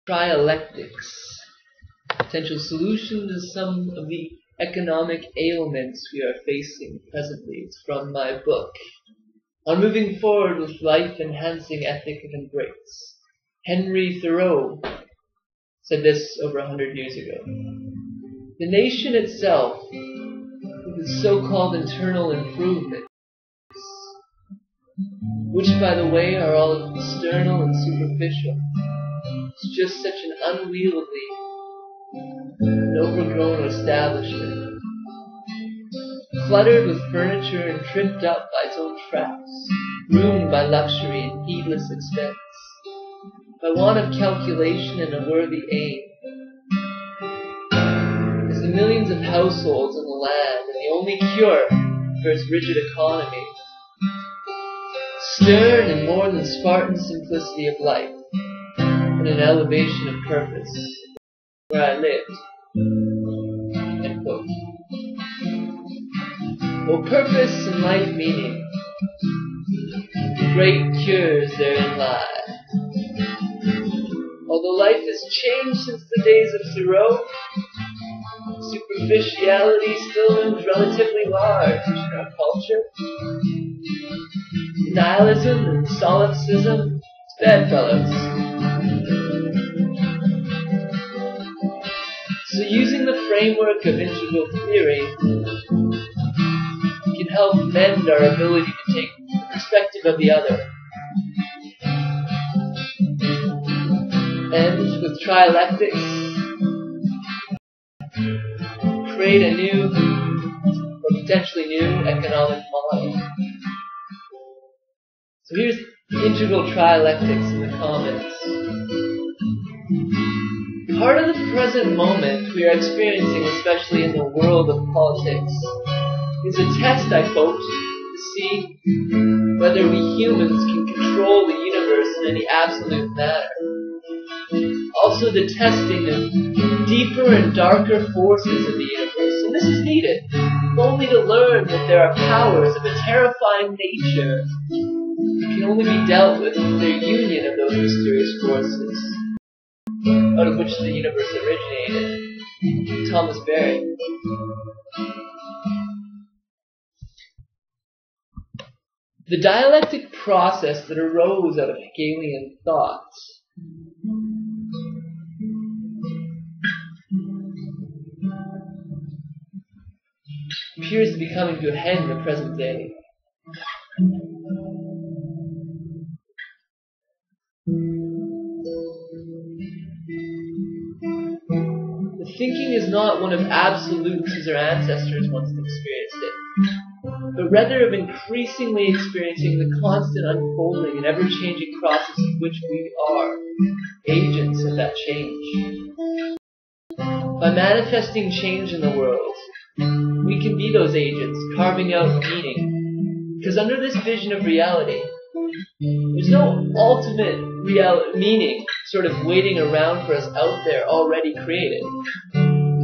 Trialectics, potential solution to some of the economic ailments we are facing presently. It's from my book, On Moving Forward with Life-Enhancing Ethic of Embrace. Henry Thoreau said this over 100 years ago. The nation itself, with its so-called internal improvements, which, by the way, are all external and superficial, it's just such an unwieldy and overgrown establishment, cluttered with furniture and tripped up by its own traps, ruined by luxury and heedless expense, by want of calculation and a worthy aim, as the millions of households in the land, and the only cure for its rigid economy, stern and more than Spartan simplicity of life, and an elevation of purpose, where I lived. End quote. Well, purpose and life meaning, great cures therein lie. Although life has changed since the days of Thoreau, superficiality still looms relatively large in our culture. Nihilism and solipsism, it's bad, fellows. So using the framework of integral theory, we can help mend our ability to take the perspective of the other. And with Trialectics, create a new, or potentially new, economic model. So here's integral Trialectics in the comments. Part of the present moment we are experiencing, especially in the world of politics, is a test, I quote, to see whether we humans can control the universe in any absolute manner. Also the testing of deeper and darker forces of the universe. And this is needed, only to learn that there are powers of a terrifying nature that can only be dealt with through the union of those mysterious forces, out of which the universe originated. Thomas Berry. The dialectic process that arose out of Hegelian thought appears to be coming to a head in the present day. The thinking is not one of absolutes as our ancestors once experienced it, but rather of increasingly experiencing the constant unfolding and ever-changing process of which we are agents of that change. By manifesting change in the world, we can be those agents, carving out meaning. Because under this vision of reality, there's no ultimate meaning sort of waiting around for us out there already created.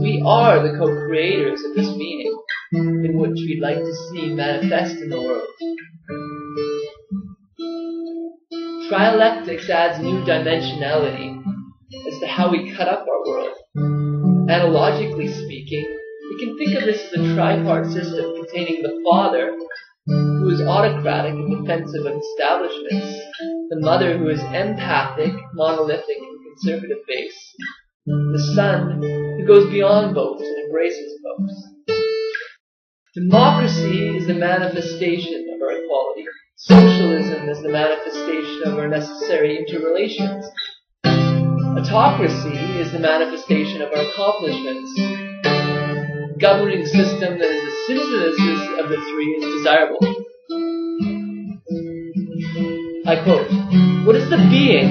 We are the co-creators of this meaning, in which we'd like to see manifest in the world. Trialectics adds new dimensionality as to how we cut up our world. Analogically speaking, we can think of this as a tripart system containing the father, who is autocratic and defensive of establishments, the mother who is empathic, monolithic, and conservative base, the son who goes beyond both and embraces both. Democracy is the manifestation of our equality. Socialism is the manifestation of our necessary interrelations. Autocracy is the manifestation of our accomplishments. Governing system that is the synthesis of the three is desirable. I quote, "What is the being?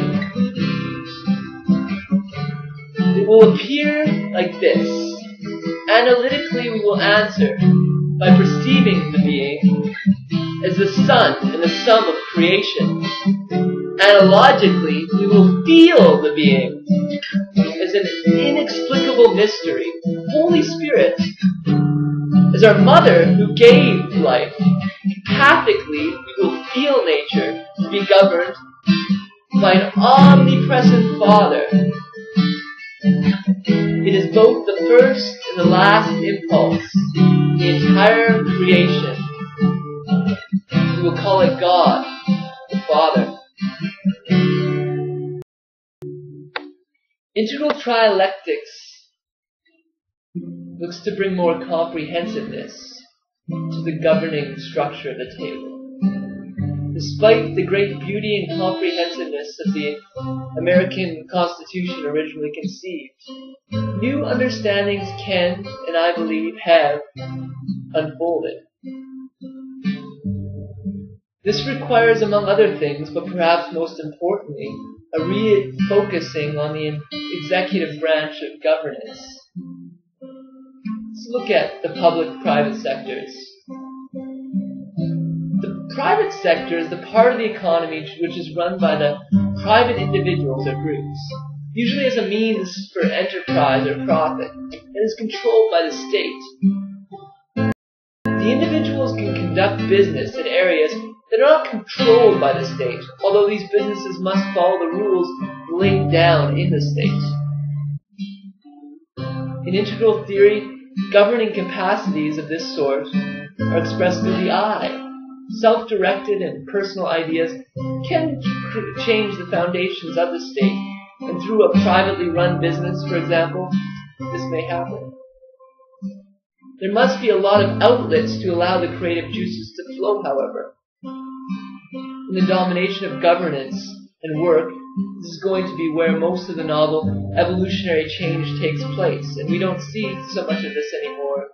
It will appear like this. Analytically, we will answer by perceiving the being as the sum and the sum of creation. Analogically, we will feel the being as an inexplicable mystery, Holy Spirit, as our mother who gave life. Empathically, we will feel nature to be governed by an omnipresent Father is both the first and the last impulse in the entire creation. We will call it God, the Father. Integral trialectics looks to bring more comprehensiveness to the governing structure of the table. Despite the great beauty and comprehensiveness of the American Constitution originally conceived, new understandings can, and I believe have, unfolded. This requires, among other things, but perhaps most importantly, a refocusing on the executive branch of governance. Let's look at the public-private sectors. The private sector is the part of the economy which is run by the private individuals or groups, usually as a means for enterprise or profit, and is controlled by the state. The individuals can conduct business in areas that are not controlled by the state, although these businesses must follow the rules laid down in the state. In integral theory, governing capacities of this sort are expressed through the I. Self-directed and personal ideas can change the foundations of the state, and through a privately run business, for example, this may happen. There must be a lot of outlets to allow the creative juices to flow, however. In the domination of governance and work, this is going to be where most of the novel evolutionary change takes place, and we don't see so much of this anymore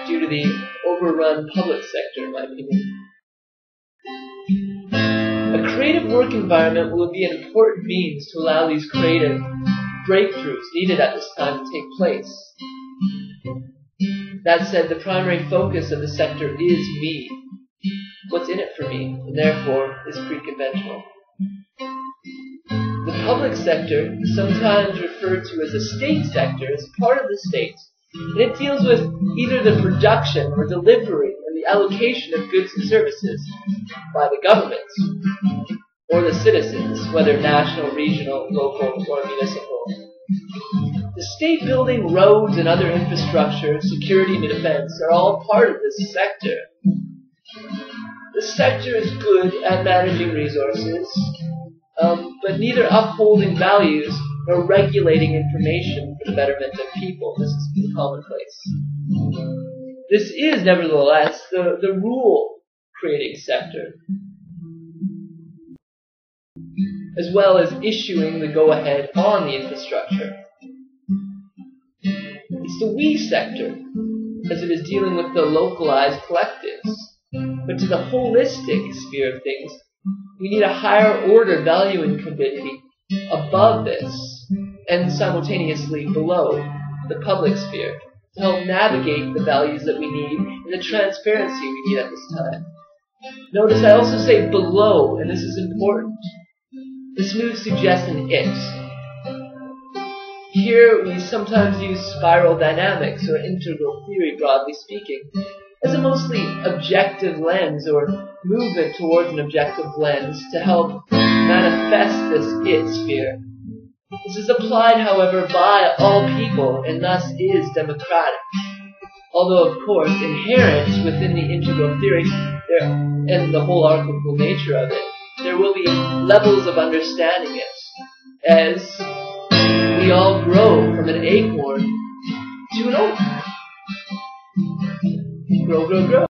due to the overrun public sector, in my opinion. A creative work environment will be an important means to allow these creative breakthroughs needed at this time to take place. That said, the primary focus of the sector is me. What's in it for me, and therefore is pre-conventional. The public sector is sometimes referred to as a state sector, as part of the state, and it deals with either the production or delivery and the allocation of goods and services by the governments or the citizens, whether national, regional, local, or municipal. The state building roads and other infrastructure, security and defense are all part of this sector. The sector is good at managing resources, but neither upholding values nor regulating information for the betterment of people. This has been commonplace. This is, nevertheless, the rule-creating sector, as well as issuing the go-ahead on the infrastructure. It's the we sector, as it is dealing with the localized collectives. But to the holistic sphere of things, we need a higher order valuing community above this, and simultaneously below the public sphere, to help navigate the values that we need and the transparency we need at this time. Notice I also say below, and this is important. This move suggests an it. Here we sometimes use spiral dynamics or integral theory, broadly speaking, as a mostly objective lens or movement towards an objective lens to help manifest this it sphere. This is applied, however, by all people and thus is democratic. Although, of course, inherent within the integral theory and the hierarchical nature of it, there will be levels of understanding it, as we all grow from an acorn to an oak. Grow, grow, grow.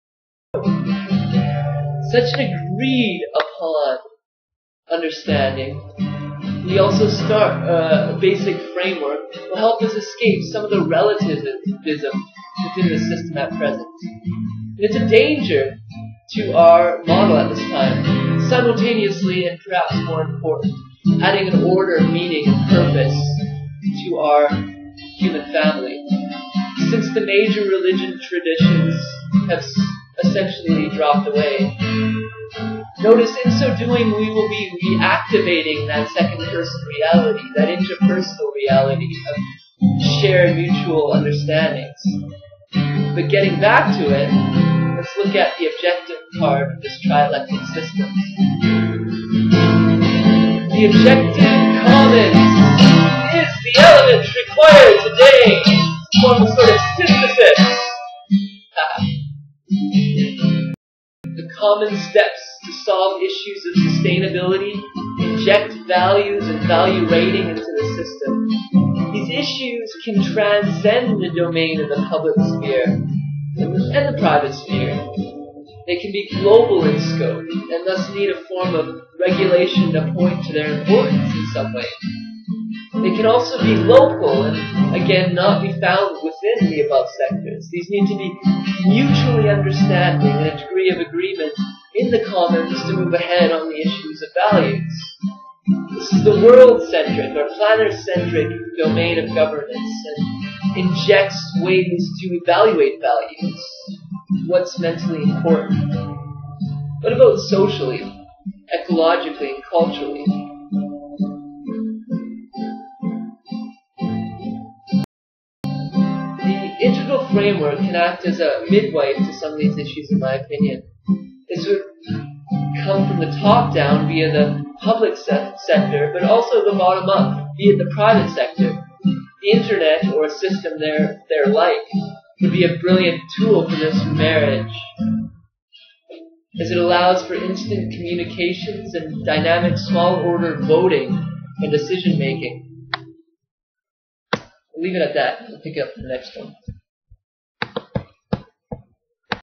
Such an agreed upon understanding, we also start a basic framework will help us escape some of the relativism within the system at present. And it's a danger to our model at this time, simultaneously and perhaps more important, adding an order, meaning, and purpose to our human family. Since the major religion traditions have essentially dropped away. Notice in so doing we will be reactivating that second-person reality, that interpersonal reality of shared mutual understandings. But getting back to it, let's look at the objective part of this trialectic system. The objective commons is the element required today common steps to solve issues of sustainability, inject values and value rating into the system. These issues can transcend the domain of the public sphere and the private sphere. They can be global in scope and thus need a form of regulation to point to their importance in some way. They can also be local and, again, not be found within the above sectors. These need to be mutually understanding and a degree of agreement in the commons to move ahead on the issues of values. This is the world-centric or planet-centric domain of governance and injects ways to evaluate values. What's mentally important? What about socially, ecologically, and culturally? The integral framework can act as a midwife to some of these issues, in my opinion. This would come from the top down via the public sector, but also the bottom up via the private sector. The internet, or a system they're like, would be a brilliant tool for this marriage, as it allows for instant communications and dynamic small-order voting and decision-making. I'll leave it at that. We'll pick up the next one.